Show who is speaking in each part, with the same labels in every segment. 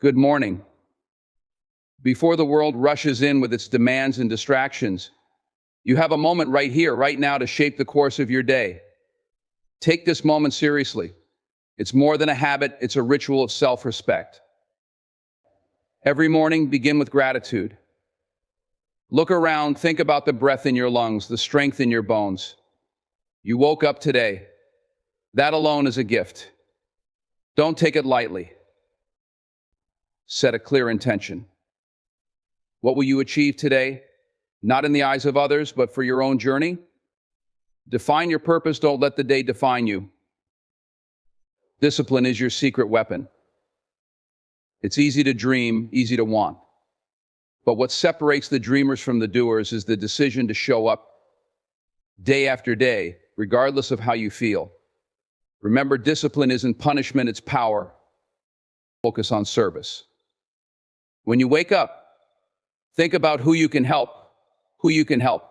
Speaker 1: Good morning. Before the world rushes in with its demands and distractions, you have a moment right here, right now, to shape the course of your day. Take this moment seriously. It's more than a habit, it's a ritual of self-respect. Every morning, begin with gratitude. Look around, think about the breath in your lungs, the strength in your bones. You woke up today. That alone is a gift. Don't take it lightly. Set a clear intention. What will you achieve today? Not in the eyes of others, but for your own journey? Define your purpose, don't let the day define you. Discipline is your secret weapon. It's easy to dream, easy to want. But what separates the dreamers from the doers is the decision to show up day after day, regardless of how you feel. Remember, discipline isn't punishment, it's power. Focus on service. When you wake up, think about who you can help, who you can help,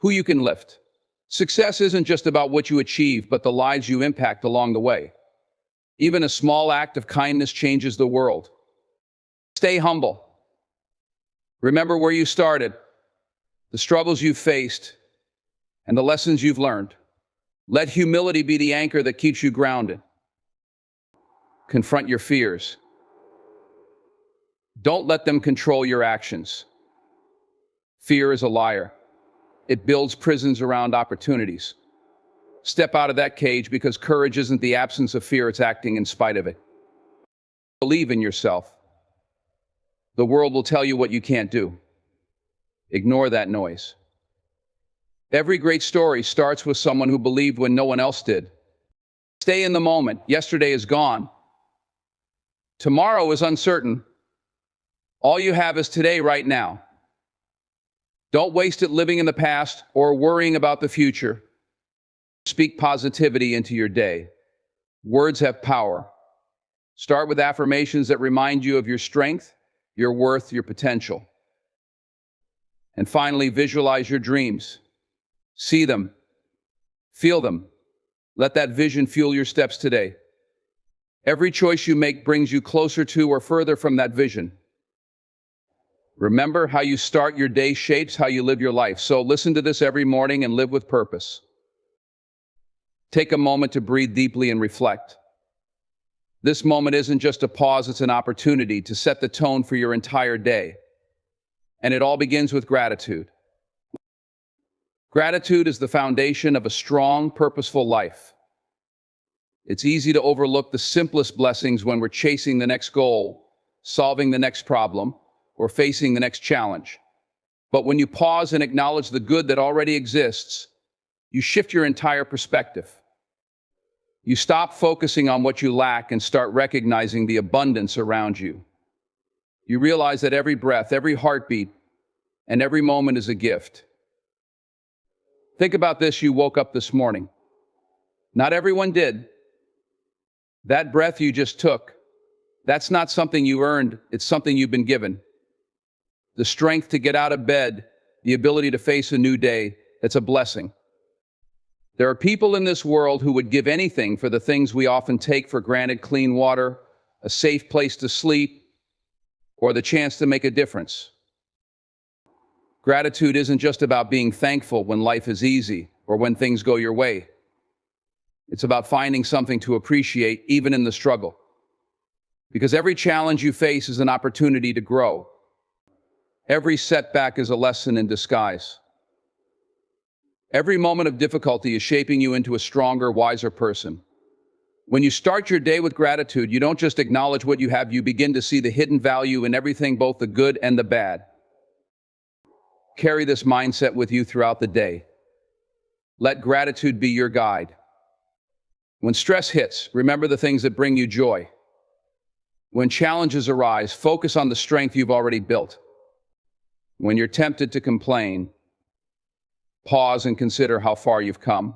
Speaker 1: who you can lift. Success isn't just about what you achieve, but the lives you impact along the way. Even a small act of kindness changes the world. Stay humble. Remember where you started, the struggles you've faced, and the lessons you've learned. Let humility be the anchor that keeps you grounded. Confront your fears. Don't let them control your actions. Fear is a liar. It builds prisons around opportunities. Step out of that cage, because courage isn't the absence of fear, it's acting in spite of it. Believe in yourself. The world will tell you what you can't do. Ignore that noise. Every great story starts with someone who believed when no one else did. Stay in the moment. Yesterday is gone. Tomorrow is uncertain. All you have is today, right now. Don't waste it living in the past or worrying about the future. Speak positivity into your day. Words have power. Start with affirmations that remind you of your strength, your worth, your potential. And finally, visualize your dreams. See them. Feel them. Let that vision fuel your steps today. Every choice you make brings you closer to or further from that vision. Remember, how you start your day shapes how you live your life. So listen to this every morning and live with purpose. Take a moment to breathe deeply and reflect. This moment isn't just a pause, it's an opportunity to set the tone for your entire day. And it all begins with gratitude. Gratitude is the foundation of a strong, purposeful life. It's easy to overlook the simplest blessings when we're chasing the next goal, solving the next problem, or facing the next challenge. But when you pause and acknowledge the good that already exists, you shift your entire perspective. You stop focusing on what you lack and start recognizing the abundance around you. You realize that every breath, every heartbeat, and every moment is a gift. Think about this: you woke up this morning. Not everyone did. That breath you just took, that's not something you earned, it's something you've been given. The strength to get out of bed, the ability to face a new day, it's a blessing. There are people in this world who would give anything for the things we often take for granted: clean water, a safe place to sleep, or the chance to make a difference. Gratitude isn't just about being thankful when life is easy or when things go your way. It's about finding something to appreciate even in the struggle. Because every challenge you face is an opportunity to grow. Every setback is a lesson in disguise. Every moment of difficulty is shaping you into a stronger, wiser person. When you start your day with gratitude, you don't just acknowledge what you have, you begin to see the hidden value in everything, both the good and the bad. Carry this mindset with you throughout the day. Let gratitude be your guide. When stress hits, remember the things that bring you joy. When challenges arise, focus on the strength you've already built. When you're tempted to complain, pause and consider how far you've come.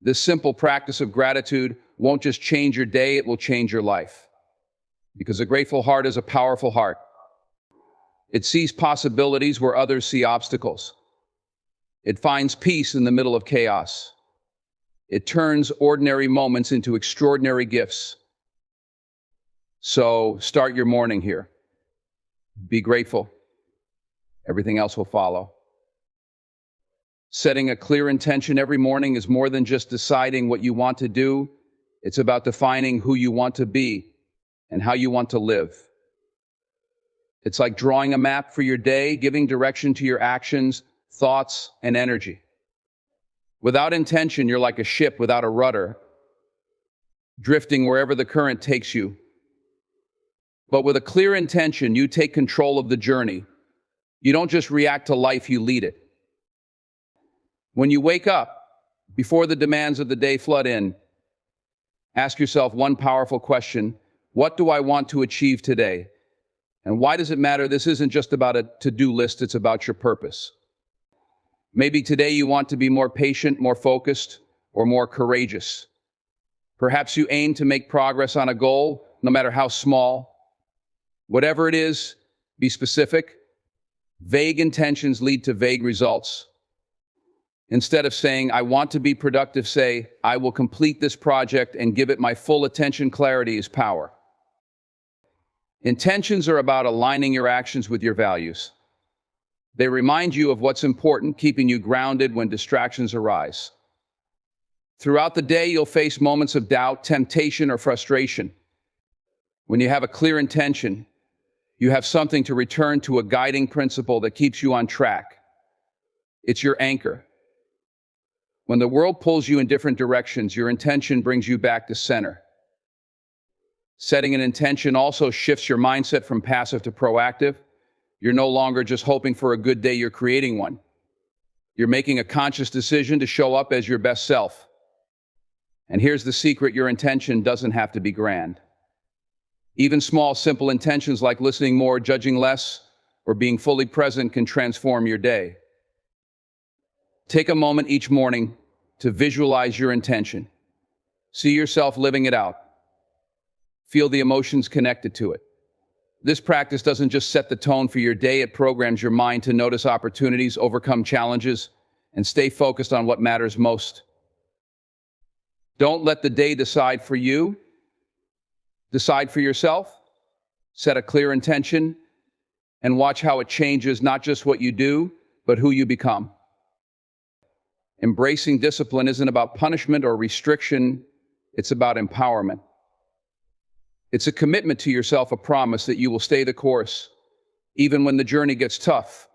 Speaker 1: This simple practice of gratitude won't just change your day, it will change your life. Because a grateful heart is a powerful heart. It sees possibilities where others see obstacles. It finds peace in the middle of chaos. It turns ordinary moments into extraordinary gifts. So start your morning here. Be grateful. Everything else will follow. Setting a clear intention every morning is more than just deciding what you want to do. It's about defining who you want to be and how you want to live. It's like drawing a map for your day, giving direction to your actions, thoughts, and energy. Without intention, you're like a ship without a rudder, drifting wherever the current takes you. But with a clear intention, you take control of the journey. You don't just react to life, you lead it. When you wake up, before the demands of the day flood in, ask yourself one powerful question: what do I want to achieve today? And why does it matter? This isn't just about a to-do list, it's about your purpose. Maybe today you want to be more patient, more focused, or more courageous. Perhaps you aim to make progress on a goal, no matter how small. Whatever it is, be specific. Vague intentions lead to vague results. Instead of saying, I want to be productive, say, I will complete this project and give it my full attention. Clarity is power. Intentions are about aligning your actions with your values. They remind you of what's important, keeping you grounded when distractions arise. Throughout the day, you'll face moments of doubt, temptation, or frustration. When you have a clear intention, you have something to return to, a guiding principle that keeps you on track. It's your anchor. When the world pulls you in different directions, your intention brings you back to center. Setting an intention also shifts your mindset from passive to proactive. You're no longer just hoping for a good day, you're creating one. You're making a conscious decision to show up as your best self. And here's the secret: your intention doesn't have to be grand. Even small, simple intentions like listening more, judging less, or being fully present can transform your day. Take a moment each morning to visualize your intention. See yourself living it out. Feel the emotions connected to it. This practice doesn't just set the tone for your day, it programs your mind to notice opportunities, overcome challenges, and stay focused on what matters most. Don't let the day decide for you. Decide for yourself. Set a clear intention and watch how it changes not just what you do, but who you become. Embracing discipline isn't about punishment or restriction, it's about empowerment. It's a commitment to yourself, a promise that you will stay the course, even when the journey gets tough.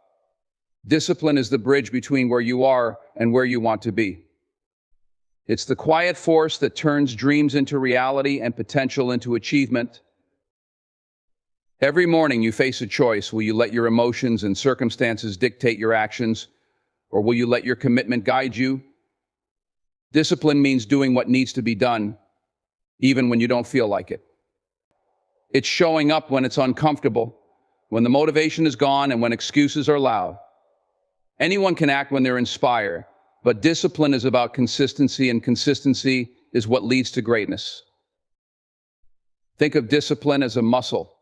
Speaker 1: Discipline is the bridge between where you are and where you want to be. It's the quiet force that turns dreams into reality and potential into achievement. Every morning you face a choice. Will you let your emotions and circumstances dictate your actions, or will you let your commitment guide you? Discipline means doing what needs to be done, even when you don't feel like it. It's showing up when it's uncomfortable, when the motivation is gone, and when excuses are loud. Anyone can act when they're inspired, but discipline is about consistency, and consistency is what leads to greatness. Think of discipline as a muscle.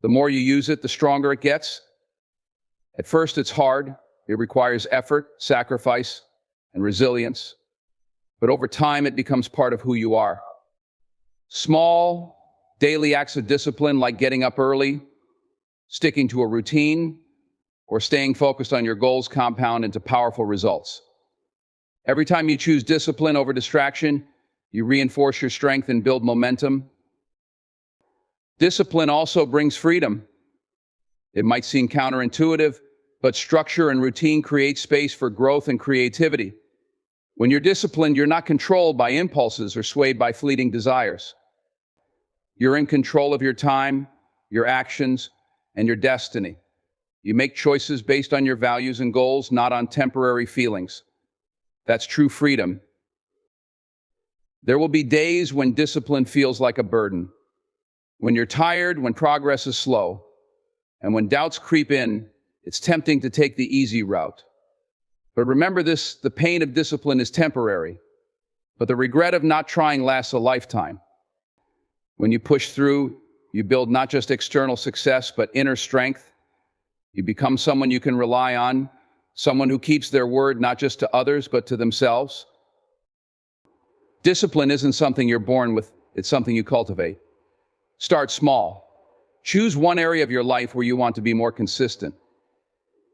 Speaker 1: The more you use it, the stronger it gets. At first, it's hard. It requires effort, sacrifice, and resilience. But over time, it becomes part of who you are. Small, daily acts of discipline, like getting up early, sticking to a routine, or staying focused on your goals, compound into powerful results. Every time you choose discipline over distraction, you reinforce your strength and build momentum. Discipline also brings freedom. It might seem counterintuitive, but structure and routine create space for growth and creativity. When you're disciplined, you're not controlled by impulses or swayed by fleeting desires. You're in control of your time, your actions, and your destiny. You make choices based on your values and goals, not on temporary feelings. That's true freedom. There will be days when discipline feels like a burden, when you're tired, when progress is slow, and when doubts creep in. It's tempting to take the easy route. But remember this: the pain of discipline is temporary, but the regret of not trying lasts a lifetime. When you push through, you build not just external success, but inner strength. You become someone you can rely on, someone who keeps their word not just to others, but to themselves. Discipline isn't something you're born with, it's something you cultivate. Start small. Choose one area of your life where you want to be more consistent.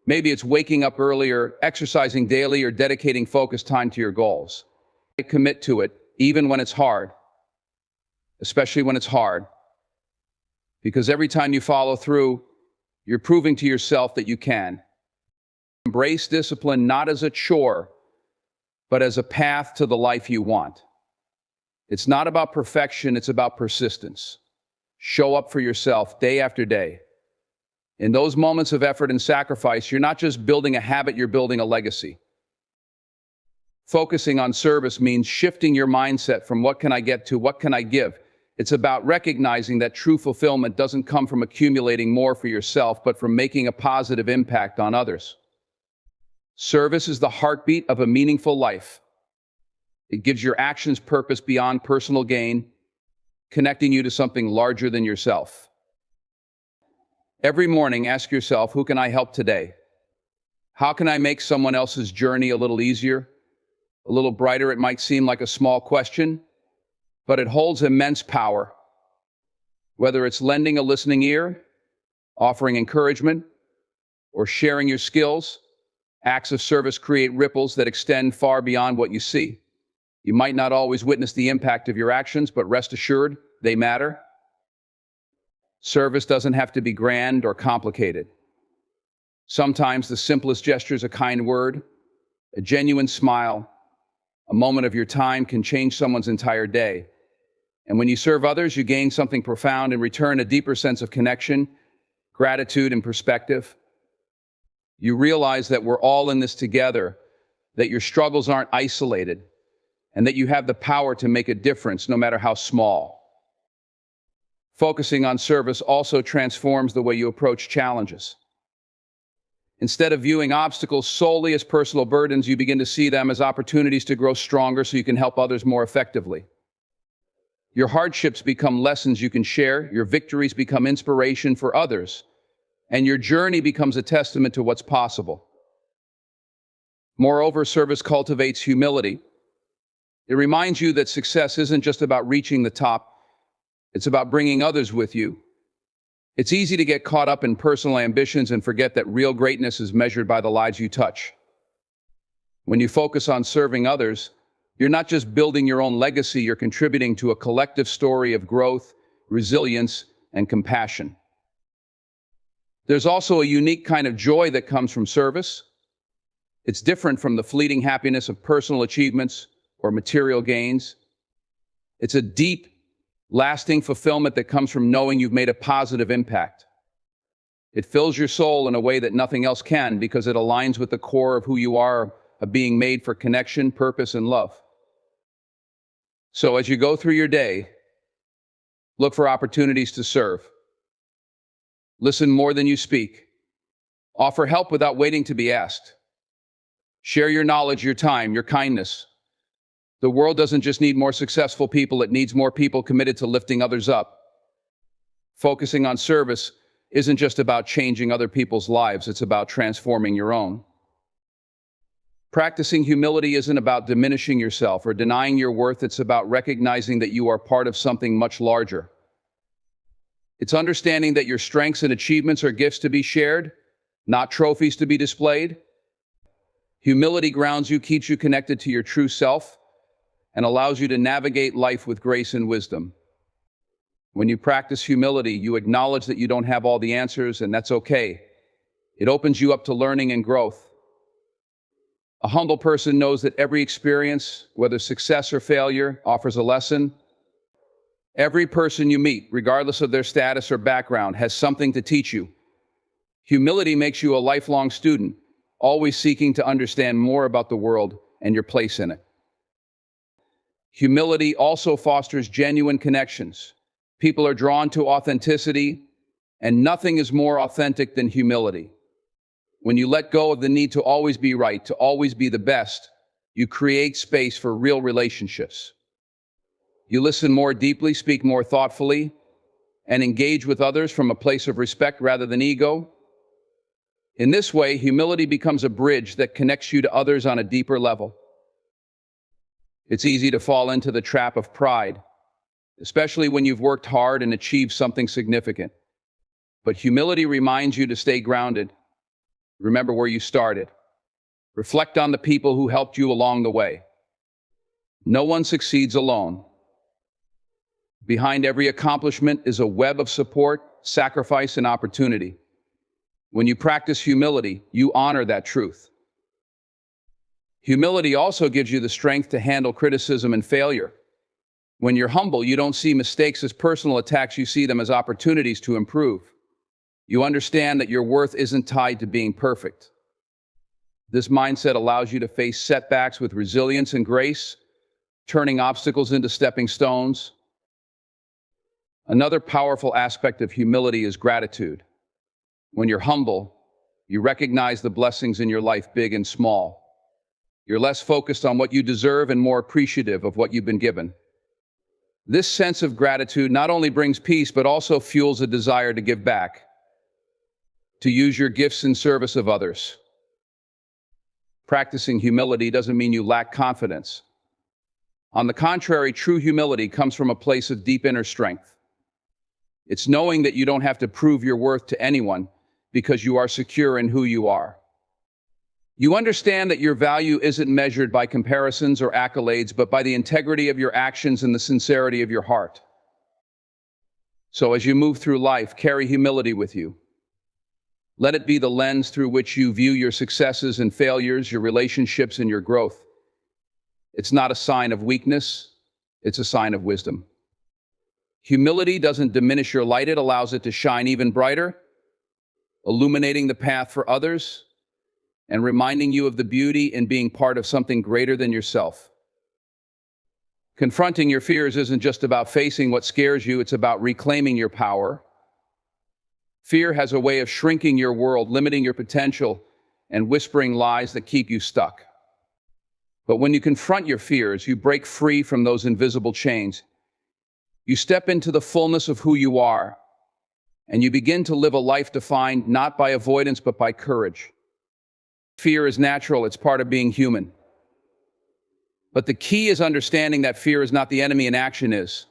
Speaker 1: Maybe it's waking up earlier, exercising daily, or dedicating focused time to your goals. Commit to it, even when it's hard, especially when it's hard, because every time you follow through, you're proving to yourself that you can. Embrace discipline not as a chore, but as a path to the life you want. It's not about perfection, it's about persistence. Show up for yourself day after day. In those moments of effort and sacrifice, you're not just building a habit, you're building a legacy. Focusing on service means shifting your mindset from what can I get to what can I give. It's about recognizing that true fulfillment doesn't come from accumulating more for yourself, but from making a positive impact on others. Service is the heartbeat of a meaningful life. It gives your actions purpose beyond personal gain, connecting you to something larger than yourself. Every morning, ask yourself, who can I help today? How can I make someone else's journey a little easier, a little brighter? It might seem like a small question, but it holds immense power. Whether it's lending a listening ear, offering encouragement, or sharing your skills, acts of service create ripples that extend far beyond what you see. You might not always witness the impact of your actions, but rest assured, they matter. Service doesn't have to be grand or complicated. Sometimes the simplest gesture is a kind word, a genuine smile, a moment of your time can change someone's entire day. And when you serve others, you gain something profound in return, a deeper sense of connection, gratitude, and perspective. You realize that we're all in this together, that your struggles aren't isolated, and that you have the power to make a difference, no matter how small. Focusing on service also transforms the way you approach challenges. Instead of viewing obstacles solely as personal burdens, you begin to see them as opportunities to grow stronger so you can help others more effectively. Your hardships become lessons you can share, your victories become inspiration for others, and your journey becomes a testament to what's possible. Moreover, service cultivates humility. It reminds you that success isn't just about reaching the top, it's about bringing others with you. It's easy to get caught up in personal ambitions and forget that real greatness is measured by the lives you touch. When you focus on serving others, you're not just building your own legacy, you're contributing to a collective story of growth, resilience, and compassion. There's also a unique kind of joy that comes from service. It's different from the fleeting happiness of personal achievements or material gains. It's a deep, lasting fulfillment that comes from knowing you've made a positive impact. It fills your soul in a way that nothing else can because it aligns with the core of who you are, of being made for connection, purpose, and love. So as you go through your day, look for opportunities to serve. Listen more than you speak. Offer help without waiting to be asked. Share your knowledge, your time, your kindness. The world doesn't just need more successful people, it needs more people committed to lifting others up. Focusing on service isn't just about changing other people's lives, it's about transforming your own. Practicing humility isn't about diminishing yourself or denying your worth, it's about recognizing that you are part of something much larger. It's understanding that your strengths and achievements are gifts to be shared, not trophies to be displayed. Humility grounds you, keeps you connected to your true self, and allows you to navigate life with grace and wisdom. When you practice humility, you acknowledge that you don't have all the answers, and that's okay. It opens you up to learning and growth. A humble person knows that every experience, whether success or failure, offers a lesson. Every person you meet, regardless of their status or background, has something to teach you. Humility makes you a lifelong student, always seeking to understand more about the world and your place in it. Humility also fosters genuine connections. People are drawn to authenticity, and nothing is more authentic than humility. When you let go of the need to always be right, to always be the best, you create space for real relationships. You listen more deeply, speak more thoughtfully, and engage with others from a place of respect rather than ego. In this way, humility becomes a bridge that connects you to others on a deeper level. It's easy to fall into the trap of pride, especially when you've worked hard and achieved something significant. But humility reminds you to stay grounded. Remember where you started. Reflect on the people who helped you along the way. No one succeeds alone. Behind every accomplishment is a web of support, sacrifice, and opportunity. When you practice humility, you honor that truth. Humility also gives you the strength to handle criticism and failure. When you're humble, you don't see mistakes as personal attacks, you see them as opportunities to improve. You understand that your worth isn't tied to being perfect. This mindset allows you to face setbacks with resilience and grace, turning obstacles into stepping stones. Another powerful aspect of humility is gratitude. When you're humble, you recognize the blessings in your life, big and small. You're less focused on what you deserve and more appreciative of what you've been given. This sense of gratitude not only brings peace, but also fuels a desire to give back, to use your gifts in service of others. Practicing humility doesn't mean you lack confidence. On the contrary, true humility comes from a place of deep inner strength. It's knowing that you don't have to prove your worth to anyone because you are secure in who you are. You understand that your value isn't measured by comparisons or accolades, but by the integrity of your actions and the sincerity of your heart. So as you move through life, carry humility with you. Let it be the lens through which you view your successes and failures, your relationships and your growth. It's not a sign of weakness, it's a sign of wisdom. Humility doesn't diminish your light, it allows it to shine even brighter, illuminating the path for others and reminding you of the beauty in being part of something greater than yourself. Confronting your fears isn't just about facing what scares you, it's about reclaiming your power. Fear has a way of shrinking your world, limiting your potential, and whispering lies that keep you stuck. But when you confront your fears, you break free from those invisible chains. You step into the fullness of who you are, and you begin to live a life defined not by avoidance but by courage. Fear is natural, it's part of being human. But the key is understanding that fear is not the enemy and action is.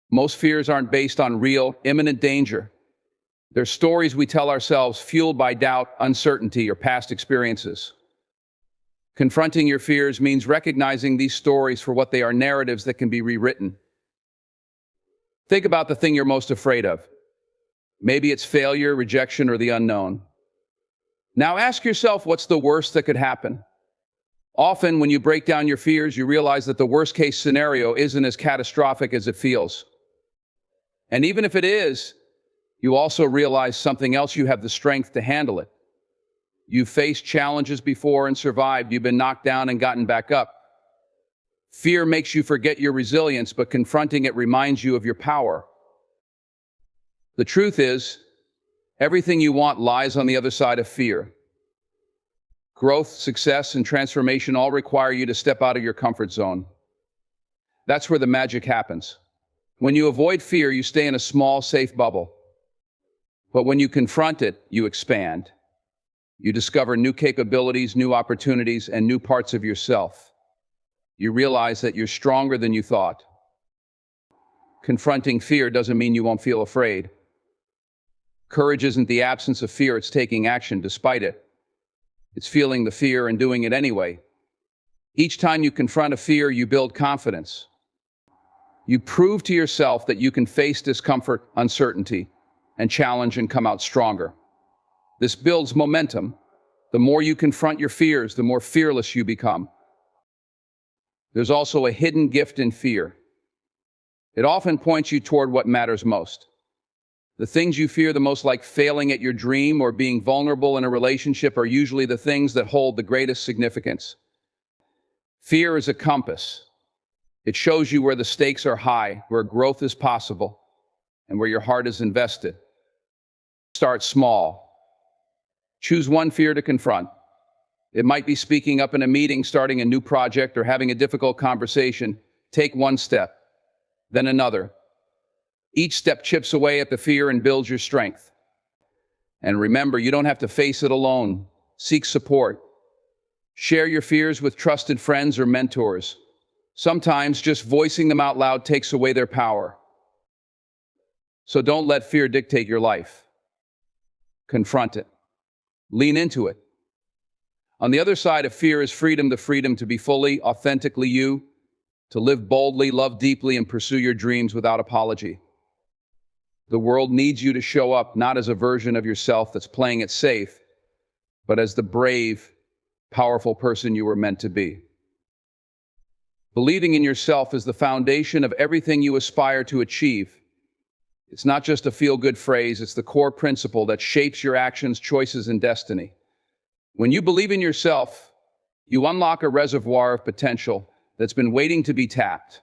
Speaker 1: Most fears aren't based on real, imminent danger. They're stories we tell ourselves fueled by doubt, uncertainty, or past experiences. Confronting your fears means recognizing these stories for what they are, narratives that can be rewritten. Think about the thing you're most afraid of. Maybe it's failure, rejection, or the unknown. Now ask yourself, what's the worst that could happen? Often, when you break down your fears, you realize that the worst-case scenario isn't as catastrophic as it feels. And even if it is, you also realize something else: you have the strength to handle it. You've faced challenges before and survived. You've been knocked down and gotten back up. Fear makes you forget your resilience, but confronting it reminds you of your power. The truth is, everything you want lies on the other side of fear. Growth, success, and transformation all require you to step out of your comfort zone. That's where the magic happens. When you avoid fear, you stay in a small, safe bubble. But when you confront it, you expand. You discover new capabilities, new opportunities, and new parts of yourself. You realize that you're stronger than you thought. Confronting fear doesn't mean you won't feel afraid. Courage isn't the absence of fear, it's taking action despite it. It's feeling the fear and doing it anyway. Each time you confront a fear, you build confidence. You prove to yourself that you can face discomfort, uncertainty, and challenge and come out stronger. This builds momentum. The more you confront your fears, the more fearless you become. There's also a hidden gift in fear. It often points you toward what matters most. The things you fear the most, like failing at your dream or being vulnerable in a relationship, are usually the things that hold the greatest significance. Fear is a compass. It shows you where the stakes are high, where growth is possible, and where your heart is invested. Start small. Choose one fear to confront. It might be speaking up in a meeting, starting a new project, or having a difficult conversation. Take one step, then another. Each step chips away at the fear and builds your strength. And remember, you don't have to face it alone. Seek support. Share your fears with trusted friends or mentors. Sometimes just voicing them out loud takes away their power. So don't let fear dictate your life. Confront it. Lean into it. On the other side of fear is freedom, the freedom to be fully, authentically you, to live boldly, love deeply, and pursue your dreams without apology. The world needs you to show up not as a version of yourself that's playing it safe, but as the brave, powerful person you were meant to be. Believing in yourself is the foundation of everything you aspire to achieve. It's not just a feel-good phrase, it's the core principle that shapes your actions, choices, and destiny. When you believe in yourself, you unlock a reservoir of potential that's been waiting to be tapped.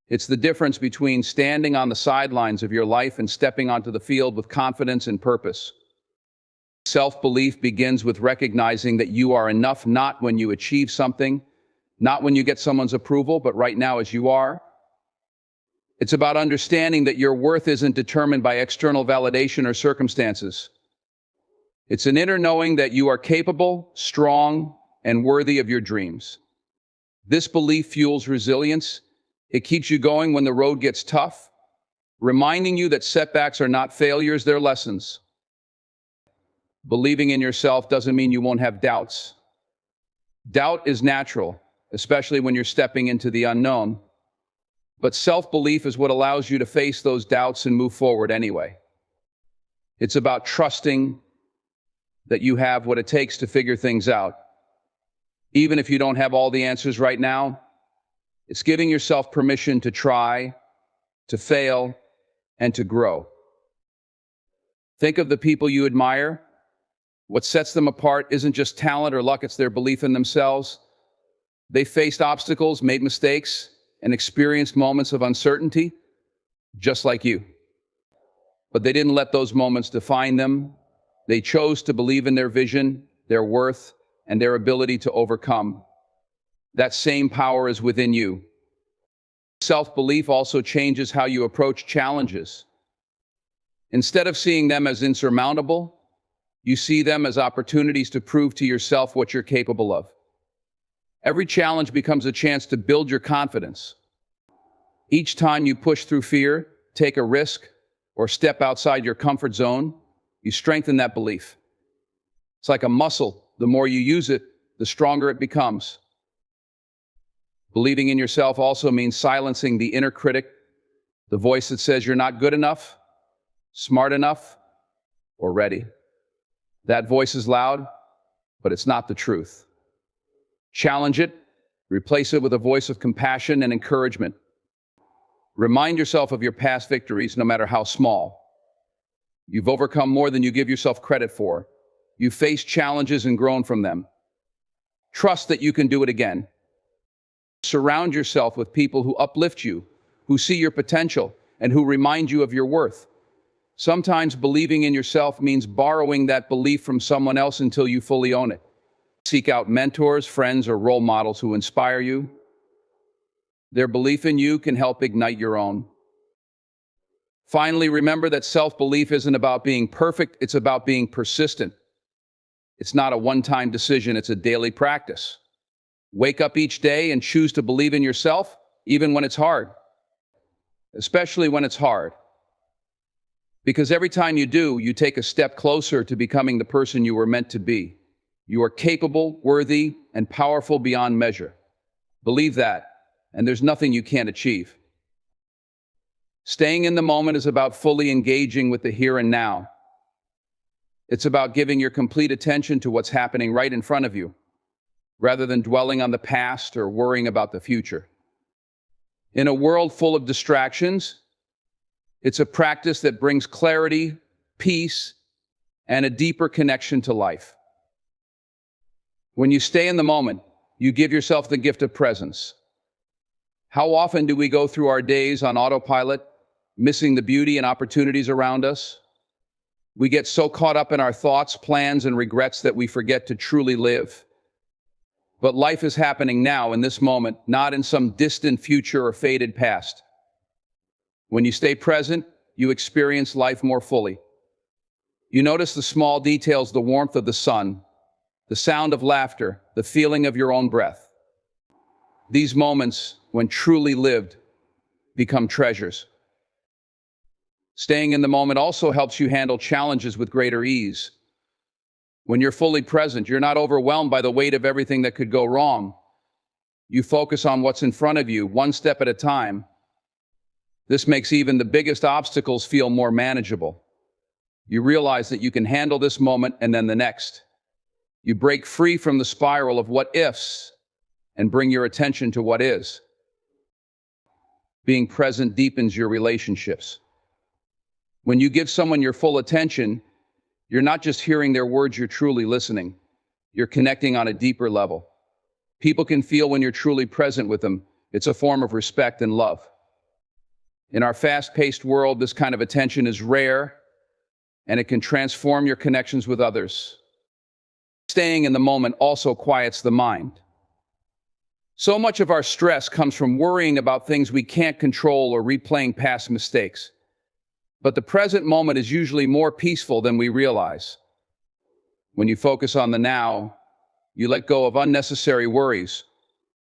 Speaker 1: It's the difference between standing on the sidelines of your life and stepping onto the field with confidence and purpose. Self-belief begins with recognizing that you are enough, not when you achieve something, not when you get someone's approval, but right now as you are. It's about understanding that your worth isn't determined by external validation or circumstances. It's an inner knowing that you are capable, strong, and worthy of your dreams. This belief fuels resilience. It keeps you going when the road gets tough, reminding you that setbacks are not failures, they're lessons. Believing in yourself doesn't mean you won't have doubts. Doubt is natural, especially when you're stepping into the unknown. But self-belief is what allows you to face those doubts and move forward anyway. It's about trusting that you have what it takes to figure things out. Even if you don't have all the answers right now, it's giving yourself permission to try, to fail, and to grow. Think of the people you admire. What sets them apart isn't just talent or luck, it's their belief in themselves. They faced obstacles, made mistakes, and experienced moments of uncertainty, just like you. But they didn't let those moments define them. They chose to believe in their vision, their worth, and their ability to overcome. That same power is within you. Self-belief also changes how you approach challenges. Instead of seeing them as insurmountable, you see them as opportunities to prove to yourself what you're capable of. Every challenge becomes a chance to build your confidence. Each time you push through fear, take a risk, or step outside your comfort zone, you strengthen that belief. It's like a muscle. The more you use it, the stronger it becomes. Believing in yourself also means silencing the inner critic, the voice that says you're not good enough, smart enough, or ready. That voice is loud, but it's not the truth. Challenge it, replace it with a voice of compassion and encouragement. Remind yourself of your past victories, no matter how small. You've overcome more than you give yourself credit for. You've faced challenges and grown from them. Trust that you can do it again. Surround yourself with people who uplift you, who see your potential, and who remind you of your worth. Sometimes believing in yourself means borrowing that belief from someone else until you fully own it. Seek out mentors, friends, or role models who inspire you. Their belief in you can help ignite your own. Finally, remember that self-belief isn't about being perfect, it's about being persistent. It's not a one-time decision, it's a daily practice. Wake up each day and choose to believe in yourself, even when it's hard. Especially when it's hard. Because every time you do, you take a step closer to becoming the person you were meant to be. You are capable, worthy, and powerful beyond measure. Believe that, and there's nothing you can't achieve. Staying in the moment is about fully engaging with the here and now. It's about giving your complete attention to what's happening right in front of you, rather than dwelling on the past or worrying about the future. In a world full of distractions, it's a practice that brings clarity, peace, and a deeper connection to life. When you stay in the moment, you give yourself the gift of presence. How often do we go through our days on autopilot, missing the beauty and opportunities around us? We get so caught up in our thoughts, plans, and regrets that we forget to truly live. But life is happening now in this moment, not in some distant future or faded past. When you stay present, you experience life more fully. You notice the small details, the warmth of the sun, the sound of laughter, the feeling of your own breath. These moments, when truly lived, become treasures. Staying in the moment also helps you handle challenges with greater ease. When you're fully present, you're not overwhelmed by the weight of everything that could go wrong. You focus on what's in front of you, one step at a time. This makes even the biggest obstacles feel more manageable. You realize that you can handle this moment and then the next. You break free from the spiral of what ifs and bring your attention to what is. Being present deepens your relationships. When you give someone your full attention, you're not just hearing their words, you're truly listening. You're connecting on a deeper level. People can feel when you're truly present with them. It's a form of respect and love. In our fast-paced world, this kind of attention is rare, and it can transform your connections with others. Staying in the moment also quiets the mind. So much of our stress comes from worrying about things we can't control or replaying past mistakes. But the present moment is usually more peaceful than we realize. When you focus on the now, you let go of unnecessary worries.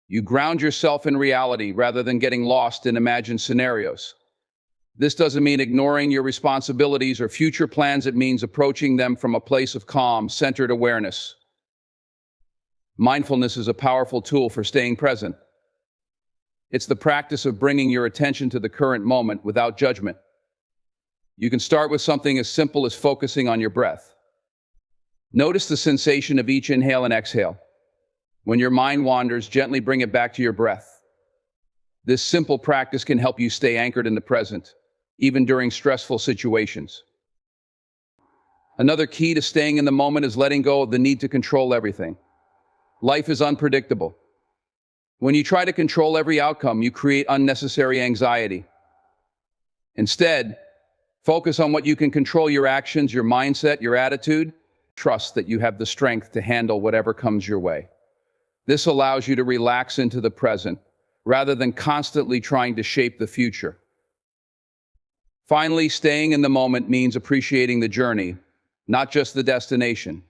Speaker 1: You ground yourself in reality rather than getting lost in imagined scenarios. This doesn't mean ignoring your responsibilities or future plans. It means approaching them from a place of calm, centered awareness. Mindfulness is a powerful tool for staying present. It's the practice of bringing your attention to the current moment without judgment. You can start with something as simple as focusing on your breath. Notice the sensation of each inhale and exhale. When your mind wanders, gently bring it back to your breath. This simple practice can help you stay anchored in the present, even during stressful situations. Another key to staying in the moment is letting go of the need to control everything. Life is unpredictable. When you try to control every outcome, you create unnecessary anxiety. Instead, focus on what you can control: your actions, your mindset, your attitude. Trust that you have the strength to handle whatever comes your way. This allows you to relax into the present, rather than constantly trying to shape the future. Finally, staying in the moment means appreciating the journey, not just the destination.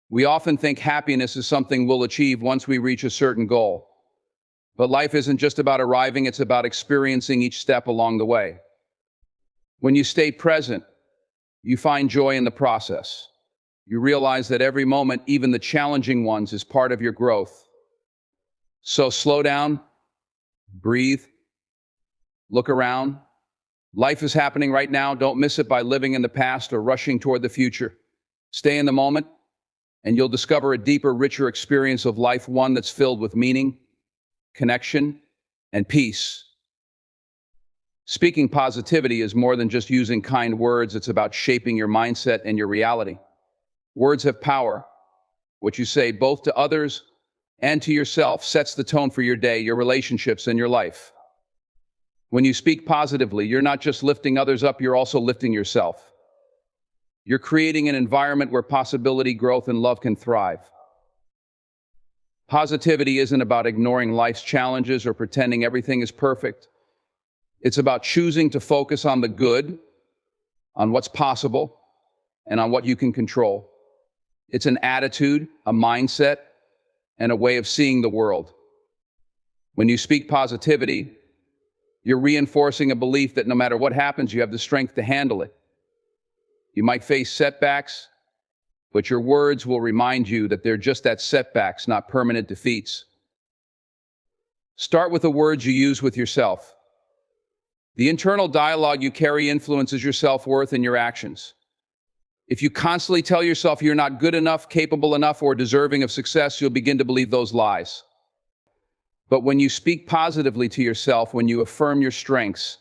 Speaker 1: We often think happiness is something we'll achieve once we reach a certain goal. But life isn't just about arriving, it's about experiencing each step along the way. When you stay present, you find joy in the process. You realize that every moment, even the challenging ones, is part of your growth. So slow down, breathe, look around. Life is happening right now. Don't miss it by living in the past or rushing toward the future. Stay in the moment, and you'll discover a deeper, richer experience of life, one that's filled with meaning, connection, and peace. Speaking positivity is more than just using kind words. It's about shaping your mindset and your reality. Words have power. What you say, both to others and to yourself, sets the tone for your day, your relationships, and your life. When you speak positively, you're not just lifting others up, you're also lifting yourself. You're creating an environment where possibility, growth, and love can thrive. Positivity isn't about ignoring life's challenges or pretending everything is perfect. It's about choosing to focus on the good, on what's possible, and on what you can control. It's an attitude, a mindset, and a way of seeing the world. When you speak positivity, you're reinforcing a belief that no matter what happens, you have the strength to handle it. You might face setbacks, but your words will remind you that they're just that, setbacks, not permanent defeats. Start with the words you use with yourself. The internal dialogue you carry influences your self-worth and your actions. If you constantly tell yourself you're not good enough, capable enough, or deserving of success, you'll begin to believe those lies. But when you speak positively to yourself, when you affirm your strengths,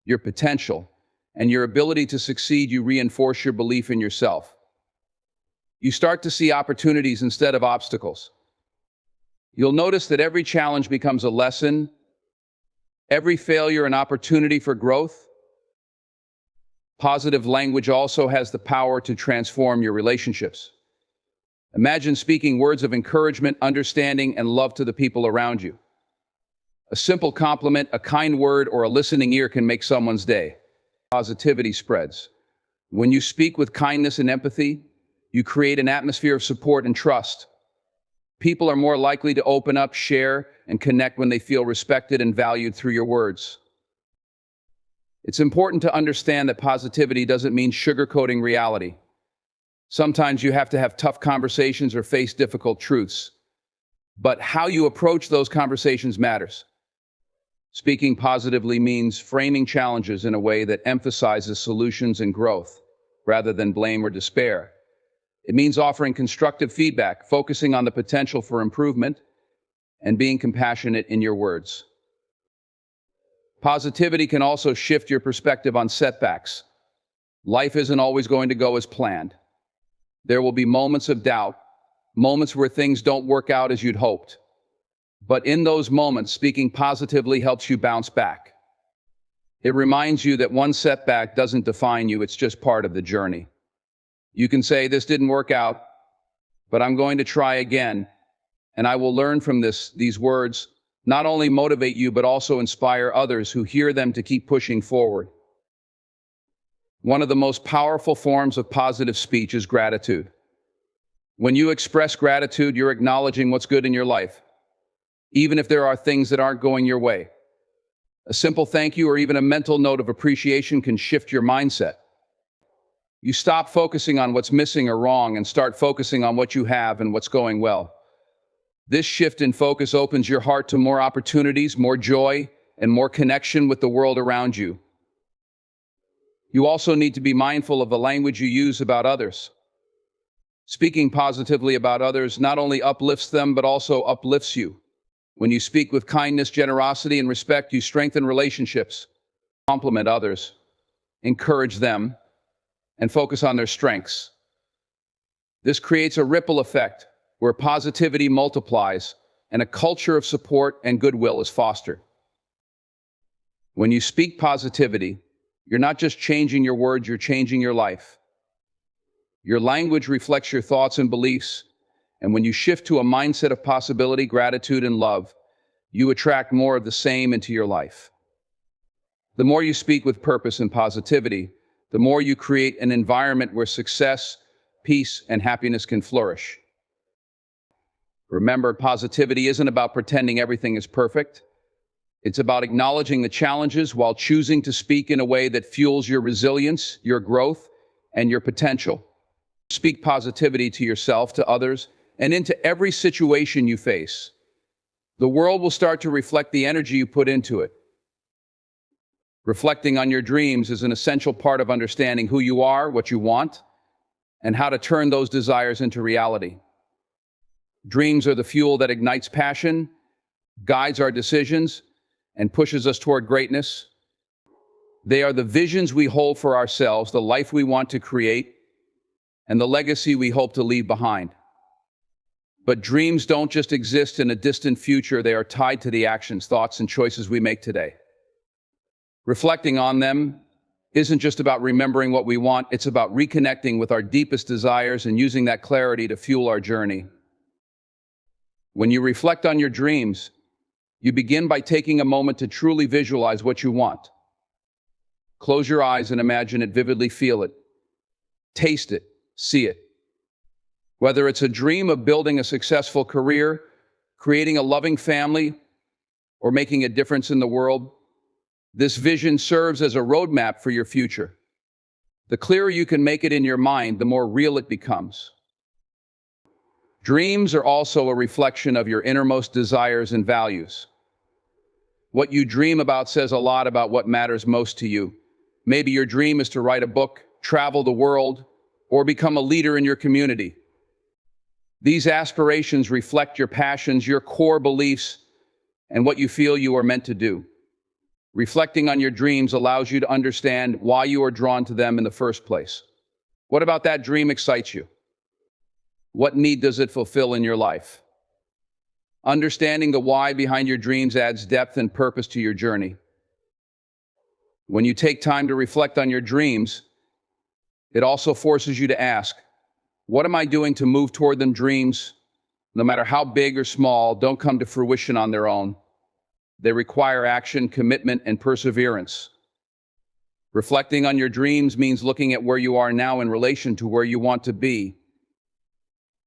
Speaker 1: your potential, and your ability to succeed, you reinforce your belief in yourself. You start to see opportunities instead of obstacles. You'll notice that every challenge becomes a lesson, every failure an opportunity for growth. Positive language also has the power to transform your relationships. Imagine speaking words of encouragement, understanding, and love to the people around you. A simple compliment, a kind word, or a listening ear can make someone's day. Positivity spreads. When you speak with kindness and empathy, you create an atmosphere of support and trust. People are more likely to open up, share, and connect when they feel respected and valued through your words. It's important to understand that positivity doesn't mean sugarcoating reality. Sometimes you have to have tough conversations or face difficult truths. But how you approach those conversations matters. Speaking positively means framing challenges in a way that emphasizes solutions and growth, rather than blame or despair. It means offering constructive feedback, focusing on the potential for improvement, and being compassionate in your words. Positivity can also shift your perspective on setbacks. Life isn't always going to go as planned. There will be moments of doubt, moments where things don't work out as you'd hoped. But in those moments, speaking positively helps you bounce back. It reminds you that one setback doesn't define you, it's just part of the journey. You can say, "This didn't work out, but I'm going to try again, and I will learn from this." These words not only motivate you, but also inspire others who hear them to keep pushing forward. One of the most powerful forms of positive speech is gratitude. When you express gratitude, you're acknowledging what's good in your life, even if there are things that aren't going your way. A simple thank you or even a mental note of appreciation can shift your mindset. You stop focusing on what's missing or wrong and start focusing on what you have and what's going well. This shift in focus opens your heart to more opportunities, more joy, and more connection with the world around you. You also need to be mindful of the language you use about others. Speaking positively about others not only uplifts them, but also uplifts you. When you speak with kindness, generosity, and respect, you strengthen relationships, compliment others, encourage them, and focus on their strengths. This creates a ripple effect where positivity multiplies and a culture of support and goodwill is fostered. When you speak positivity, you're not just changing your words, you're changing your life. Your language reflects your thoughts and beliefs, and when you shift to a mindset of possibility, gratitude, and love, you attract more of the same into your life. The more you speak with purpose and positivity, the more you create an environment where success, peace, and happiness can flourish. Remember, positivity isn't about pretending everything is perfect. It's about acknowledging the challenges while choosing to speak in a way that fuels your resilience, your growth, and your potential. Speak positivity to yourself, to others, and into every situation you face. The world will start to reflect the energy you put into it. Reflecting on your dreams is an essential part of understanding who you are, what you want, and how to turn those desires into reality. Dreams are the fuel that ignites passion, guides our decisions, and pushes us toward greatness. They are the visions we hold for ourselves, the life we want to create, and the legacy we hope to leave behind. But dreams don't just exist in a distant future, they are tied to the actions, thoughts, and choices we make today. Reflecting on them isn't just about remembering what we want, it's about reconnecting with our deepest desires and using that clarity to fuel our journey. When you reflect on your dreams, you begin by taking a moment to truly visualize what you want. Close your eyes and imagine it vividly, feel it, taste it, see it. Whether it's a dream of building a successful career, creating a loving family, or making a difference in the world, this vision serves as a roadmap for your future. The clearer you can make it in your mind, the more real it becomes. Dreams are also a reflection of your innermost desires and values. What you dream about says a lot about what matters most to you. Maybe your dream is to write a book, travel the world, or become a leader in your community. These aspirations reflect your passions, your core beliefs, and what you feel you are meant to do. Reflecting on your dreams allows you to understand why you are drawn to them in the first place. What about that dream excites you? What need does it fulfill in your life? Understanding the why behind your dreams adds depth and purpose to your journey. When you take time to reflect on your dreams, it also forces you to ask, what am I doing to move toward them? Dreams, no matter how big or small, don't come to fruition on their own. They require action, commitment, and perseverance. Reflecting on your dreams means looking at where you are now in relation to where you want to be.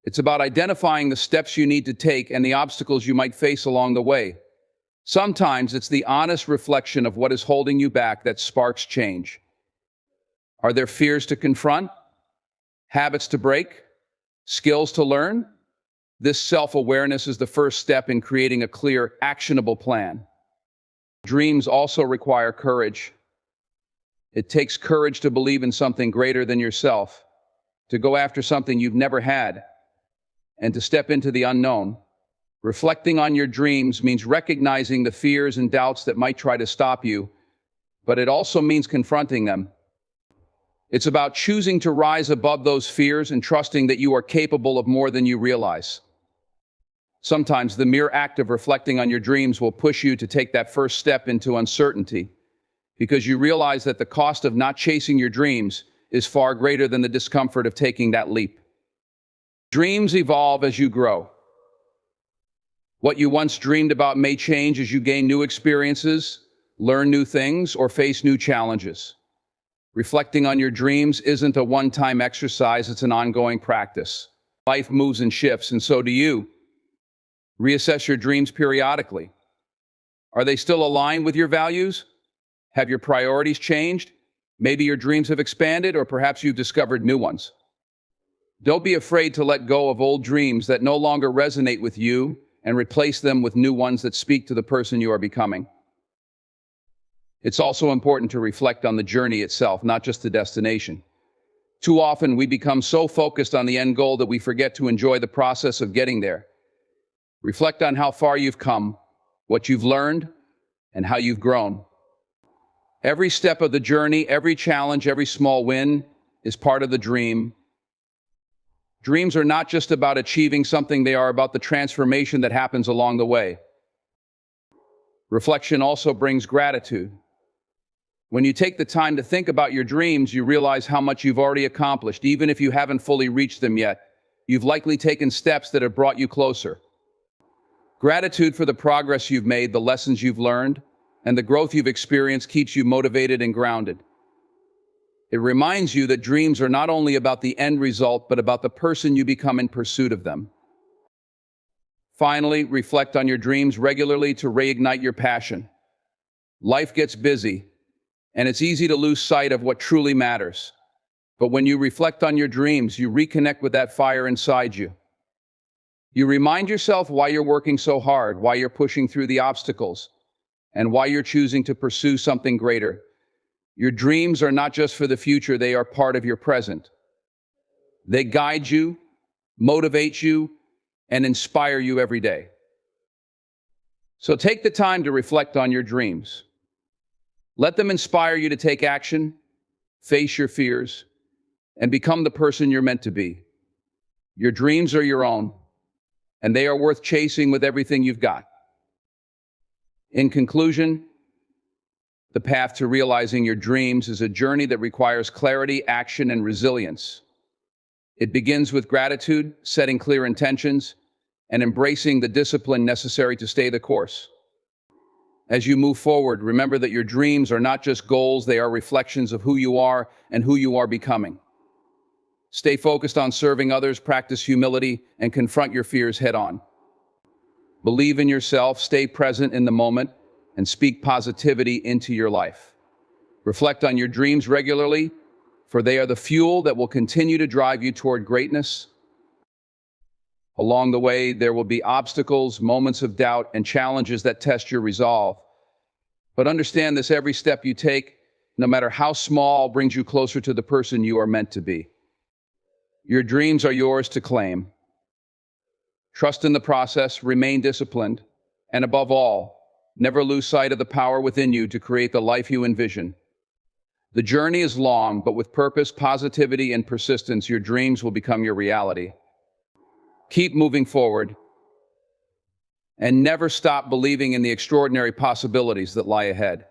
Speaker 1: It's about identifying the steps you need to take and the obstacles you might face along the way. Sometimes it's the honest reflection of what is holding you back that sparks change. Are there fears to confront? Habits to break? Skills to learn? This self-awareness is the first step in creating a clear, actionable plan. Dreams also require courage. It takes courage to believe in something greater than yourself, to go after something you've never had, and to step into the unknown. Reflecting on your dreams means recognizing the fears and doubts that might try to stop you, but it also means confronting them. It's about choosing to rise above those fears and trusting that you are capable of more than you realize. Sometimes the mere act of reflecting on your dreams will push you to take that first step into uncertainty, because you realize that the cost of not chasing your dreams is far greater than the discomfort of taking that leap. Dreams evolve as you grow. What you once dreamed about may change as you gain new experiences, learn new things, or face new challenges. Reflecting on your dreams isn't a one-time exercise, it's an ongoing practice. Life moves and shifts, and so do you. Reassess your dreams periodically. Are they still aligned with your values? Have your priorities changed? Maybe your dreams have expanded, or perhaps you've discovered new ones. Don't be afraid to let go of old dreams that no longer resonate with you and replace them with new ones that speak to the person you are becoming. It's also important to reflect on the journey itself, not just the destination. Too often, we become so focused on the end goal that we forget to enjoy the process of getting there. Reflect on how far you've come, what you've learned, and how you've grown. Every step of the journey, every challenge, every small win is part of the dream. Dreams are not just about achieving something, they are about the transformation that happens along the way. Reflection also brings gratitude. When you take the time to think about your dreams, you realize how much you've already accomplished. Even if you haven't fully reached them yet, you've likely taken steps that have brought you closer. Gratitude for the progress you've made, the lessons you've learned, and the growth you've experienced keeps you motivated and grounded. It reminds you that dreams are not only about the end result, but about the person you become in pursuit of them. Finally, reflect on your dreams regularly to reignite your passion. Life gets busy, and it's easy to lose sight of what truly matters. But when you reflect on your dreams, you reconnect with that fire inside you. You remind yourself why you're working so hard, why you're pushing through the obstacles, and why you're choosing to pursue something greater. Your dreams are not just for the future, they are part of your present. They guide you, motivate you, and inspire you every day. So take the time to reflect on your dreams. Let them inspire you to take action, face your fears, and become the person you're meant to be. Your dreams are your own, and they are worth chasing with everything you've got. In conclusion, the path to realizing your dreams is a journey that requires clarity, action, and resilience. It begins with gratitude, setting clear intentions, and embracing the discipline necessary to stay the course. As you move forward, remember that your dreams are not just goals, they are reflections of who you are and who you are becoming. Stay focused on serving others, practice humility, and confront your fears head-on. Believe in yourself, stay present in the moment, and speak positivity into your life. Reflect on your dreams regularly, for they are the fuel that will continue to drive you toward greatness. Along the way, there will be obstacles, moments of doubt, and challenges that test your resolve. But understand this: every step you take, no matter how small, brings you closer to the person you are meant to be. Your dreams are yours to claim. Trust in the process, remain disciplined, and above all, never lose sight of the power within you to create the life you envision. The journey is long, but with purpose, positivity, and persistence, your dreams will become your reality. Keep moving forward, and never stop believing in the extraordinary possibilities that lie ahead.